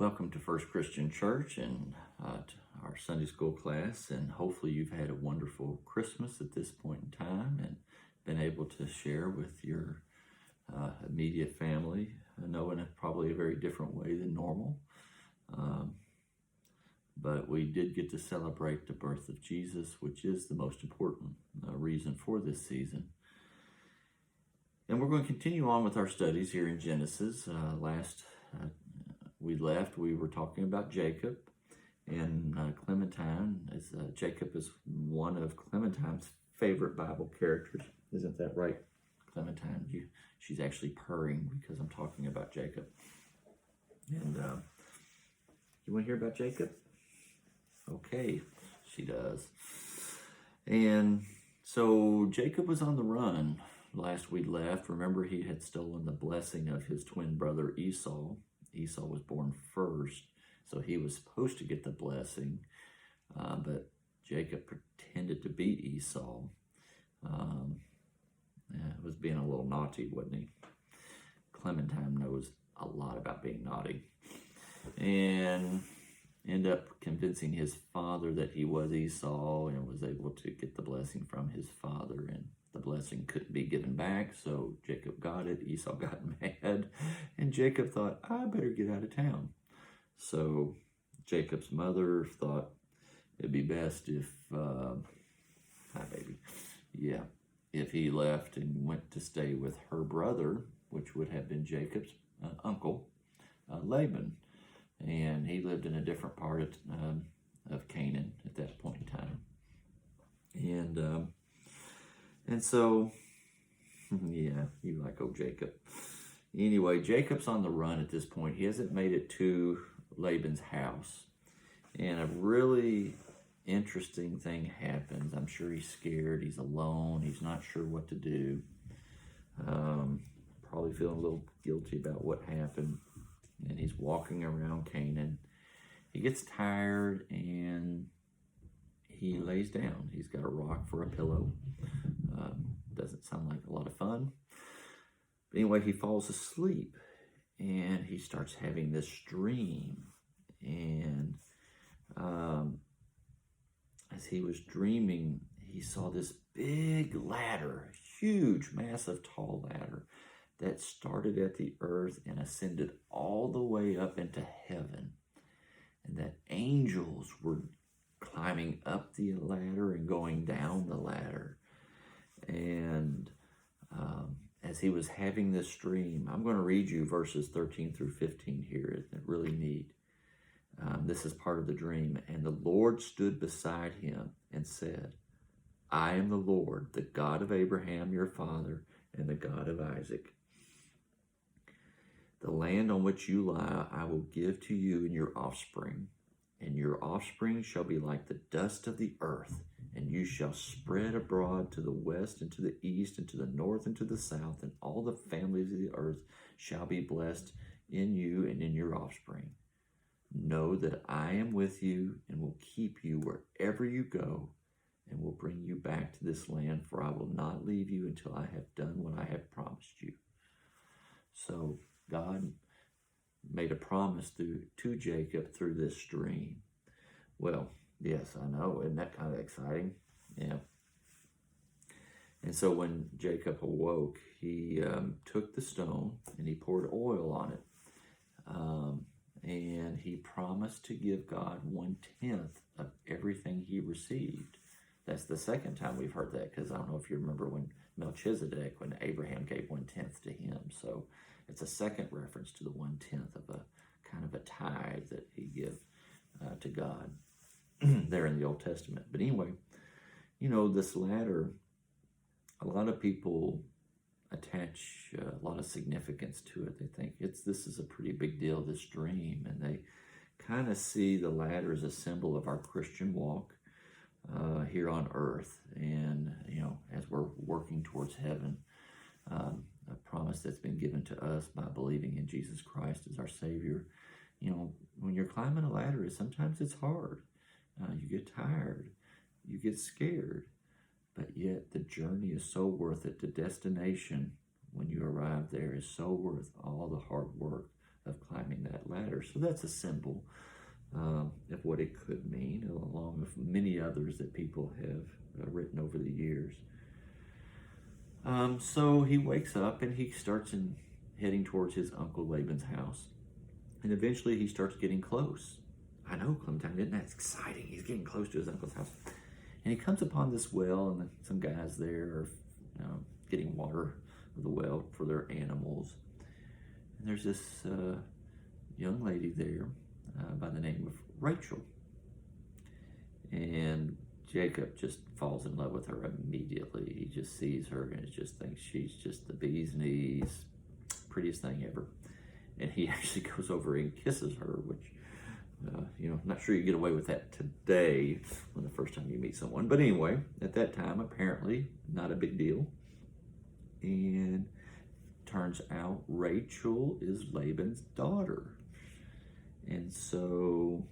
Welcome to First Christian Church and to our Sunday school class, and hopefully you've had a wonderful Christmas at this point in time and been able to share with your immediate family. I know in probably a very different way than normal, but we did get to celebrate the birth of Jesus, which is the most important reason for this season. And we're going to continue on with our studies here in Genesis. We were talking about Jacob and Clementine. Jacob is one of Clementine's favorite Bible characters. Isn't that right, Clementine? She's actually purring because I'm talking about Jacob. And you want to hear about Jacob? Okay, she does. And so Jacob was on the run last we left. Remember, he had stolen the blessing of his twin brother Esau. Esau was born first, so he was supposed to get the blessing, but Jacob pretended to beat Esau. Was being a little naughty, wasn't he? Clementine knows a lot about being naughty, and ended up convincing his father that he was Esau and was able to get the blessing from his father, and the blessing couldn't be given back, so Jacob got it. Esau got mad, and Jacob thought, I better get out of town. So Jacob's mother thought it'd be best if, if he left and went to stay with her brother, which would have been Jacob's uncle, Laban. And he lived in a different part of Canaan at that point in time. And so, yeah, you like old Jacob. Anyway, Jacob's on the run at this point. He hasn't made it to Laban's house. And a really interesting thing happens. I'm sure he's scared. He's alone. He's not sure what to do. Probably feeling a little guilty about what happened. And he's walking around Canaan. He gets tired and he lays down. He's got a rock for a pillow. Doesn't sound like a lot of fun. But anyway, he falls asleep and he starts having this dream. And as he was dreaming, he saw this big ladder, huge, massive, tall ladder that started at the earth and ascended all the way up into heaven. And that angels were climbing up the ladder and going down the ladder. And as he was having this dream, I'm going to read you verses 13 through 15 here. It's really neat. This is part of the dream. And the Lord stood beside him and said, I am the Lord, the God of Abraham, your father, and the God of Isaac. The land on which you lie, I will give to you and your offspring. And your offspring shall be like the dust of the earth, and you shall spread abroad to the west and to the east and to the north and to the south, and all the families of the earth shall be blessed in you and in your offspring. Know that I am with you and will keep you wherever you go, and will bring you back to this land, for I will not leave you until I have done what I have promised you. So God made a promise to Jacob through this dream. Well, yes, I know. Isn't that kind of exciting? Yeah. And so when Jacob awoke, he took the stone and he poured oil on it. And he promised to give God 1/10 of everything he received. That's the second time we've heard that, because I don't know if you remember when Melchizedek, when Abraham gave 1/10 to him. So it's a second reference to the 1/10 of a kind of a tithe that he give to God there in the Old Testament. But anyway, this ladder, a lot of people attach a lot of significance to it. They think this is a pretty big deal, this dream, and they kind of see the ladder as a symbol of our Christian walk here on earth, and as we're working towards heaven, a promise that's been given to us by believing in Jesus Christ as our Savior. When you're climbing a ladder, sometimes it's hard. You get tired, you get scared, but yet the journey is so worth it. The destination, when you arrive there, is so worth all the hard work of climbing that ladder. daughter. So that's a symbol of what it could mean, along with many others that people have written over the years. So he wakes up and he starts heading towards his uncle Laban's house. And eventually he starts getting close. I know, Clementine, isn't that exciting? He's getting close to his uncle's house. And he comes upon this well, and some guys there are getting water of the well for their animals. And there's this young lady there by the name of Rachel. And Jacob just falls in love with her immediately. He just sees her and just thinks she's just the bee's knees, prettiest thing ever. And he actually goes over and kisses her, which, I'm not sure you get away with that today when the first time you meet someone. But anyway, at that time, apparently not a big deal. And turns out Rachel is Laban's daughter. And so,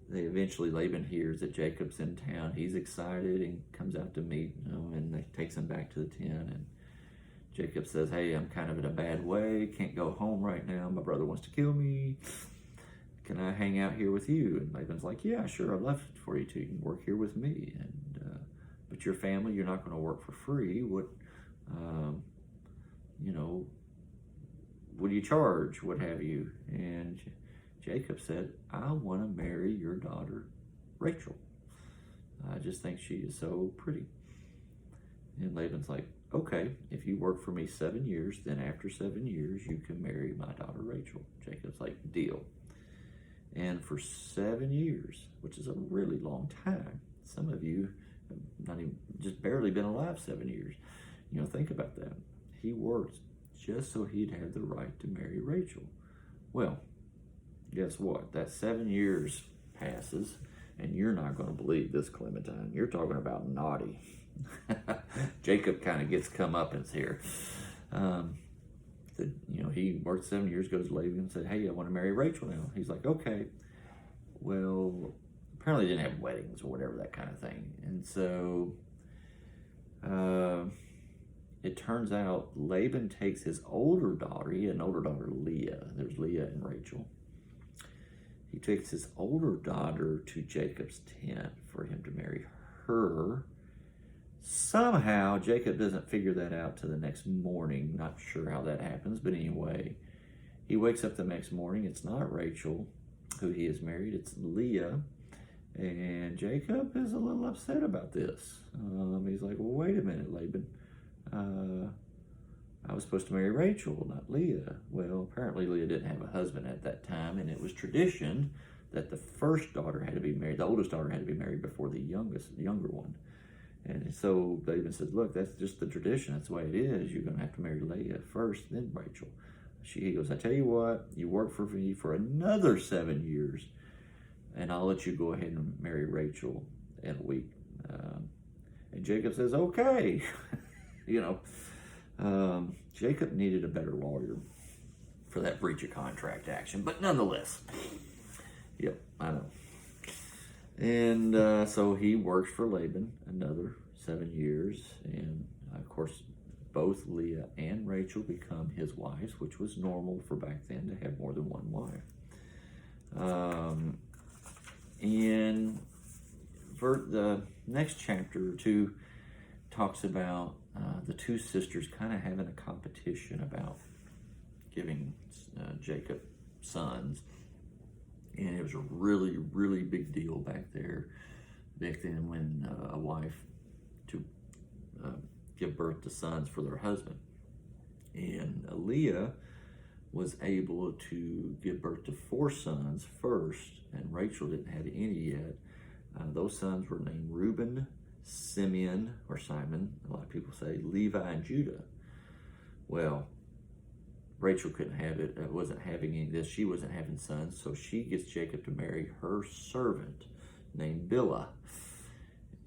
Laban hears that Jacob's in town. He's excited and comes out to meet, and they takes him back to the tent. And Jacob says, hey, I'm kind of in a bad way. Can't go home right now. My brother wants to kill me. Can I hang out here with you? And Laban's like, yeah, sure. I'd love for you to. You can work here with me. But your family, you're not going to work for free. What do you charge? What have you? And Jacob said, I want to marry your daughter, Rachel. I just think she is so pretty. And Laban's like, okay, if you work for me 7 years, then after 7 years, you can marry my daughter, Rachel. Jacob's like, deal. And for 7 years, which is a really long time, some of you have not even, just barely been alive 7 years. Think about that. He worked just so he'd have the right to marry Rachel. Well, guess what? That 7 years passes, and you're not going to believe this, Clementine. You're talking about naughty. Jacob kind of gets comeuppance here. He worked 7 years, goes to Laban and said, hey, I want to marry Rachel now. He's like, okay. Well, apparently they didn't have weddings or whatever, that kind of thing. And so it turns out Laban takes his older daughter. He had an older daughter, Leah. There's Leah and Rachel. He takes his older daughter to Jacob's tent for him to marry her. Somehow, Jacob doesn't figure that out till the next morning. Not sure how that happens, but anyway, he wakes up the next morning. It's not Rachel who he is married, it's Leah. And Jacob is a little upset about this. He's like, well, wait a minute, Laban. I was supposed to marry Rachel, not Leah. Well, apparently Leah didn't have a husband at that time, and it was tradition that the first daughter had to be married, the oldest daughter had to be married before the younger one. And so Laban says, look, that's just the tradition. That's the way it is. You're going to have to marry Leah first, then Rachel. He goes, I tell you what, you work for me for another 7 years, and I'll let you go ahead and marry Rachel in a week. And Jacob says, okay. Jacob needed a better lawyer for that breach of contract action, but nonetheless, yep, I know. And so he works for Laban another 7 years, and of course, both Leah and Rachel become his wives, which was normal for back then to have more than one wife. And for the next chapter or two talks about the two sisters kind of having a competition about giving Jacob sons. And it was a really, really big deal back then when a wife to give birth to sons for their husband. And Leah was able to give birth to 4 sons first, and Rachel didn't have any yet. Those sons were named Reuben, Simeon, or Simon, a lot of people say, Levi, and Judah. Well, Rachel couldn't have it, wasn't having any of this. She wasn't having sons, so she gets Jacob to marry her servant named Bilhah.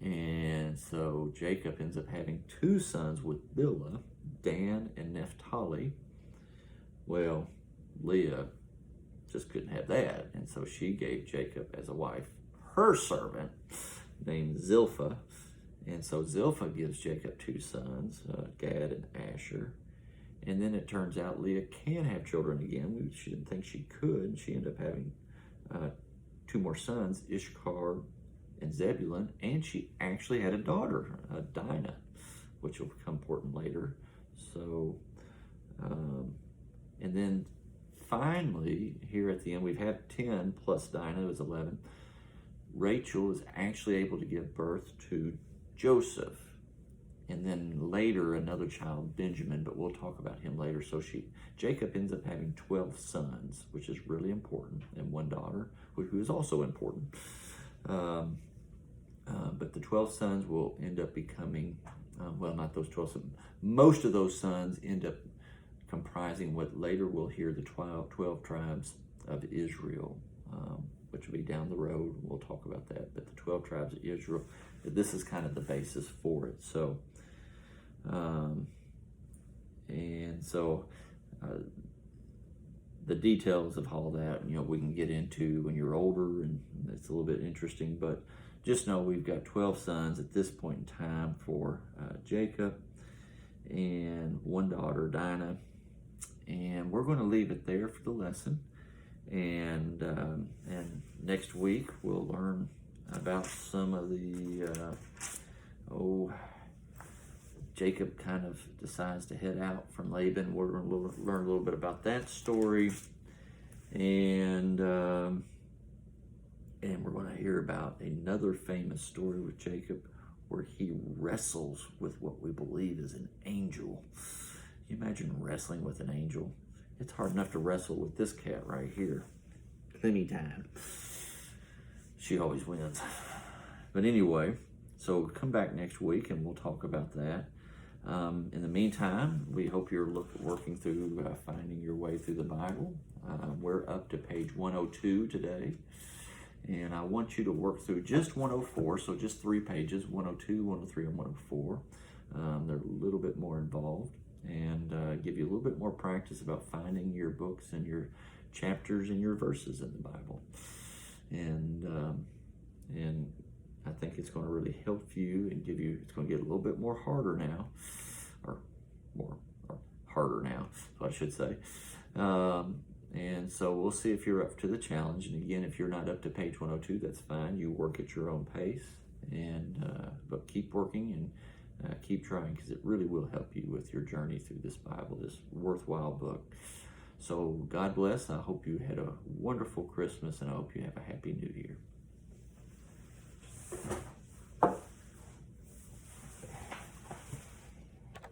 And so Jacob ends up having 2 sons with Bilhah, Dan and Naphtali. Well, Leah just couldn't have that, and so she gave Jacob as a wife her servant named Zilpah. And so Zilpah gives Jacob 2 sons, Gad and Asher. And then it turns out Leah can have children again. She didn't think she could. She ended up having 2 more sons, Issachar and Zebulun, and she actually had a daughter, Dinah, which will become important later. So, and then finally, here at the end, we've had 10 plus Dinah is 11. Rachel is actually able to give birth to Joseph, and then later another child, Benjamin, but we'll talk about him later. So Jacob ends up having 12 sons, which is really important, and 1 daughter, who is also important. But the 12 sons will end up becoming, well, not those 12 sons. Most of those sons end up comprising what later we'll hear the 12 tribes of Israel, which will be down the road. We'll talk about that. But the 12 tribes of Israel, this is kind of the basis for it. So, the details of all that, we can get into when you're older, and it's a little bit interesting, but just know we've got 12 sons at this point in time for Jacob, and 1 daughter, Dinah. And we're going to leave it there for the lesson. And next week we'll learn about some of the Jacob kind of decides to head out from Laban. We're going to learn a little bit about that story, and we're going to hear about another famous story with Jacob where he wrestles with what we believe is an angel. Can you imagine wrestling with an angel? It's hard enough to wrestle with this cat right here. Plenty time. She always wins. But anyway, so come back next week and we'll talk about that. In the meantime, we hope you're working through finding your way through the Bible. We're up to page 102 today. And I want you to work through just 104, so just 3 pages, 102, 103, and 104. They're a little bit more involved, and give you a little bit more practice about finding your books and your chapters and your verses in the Bible. And I think it's going to really help you and it's going to get a little bit more harder now, or harder now, so I should say. And so we'll see if you're up to the challenge. And again, if you're not up to page 102, that's fine. You work at your own pace, but keep working and keep trying, because it really will help you with your journey through this Bible, this worthwhile book. So God bless. I hope you had a wonderful Christmas, and I hope you have a happy New Year.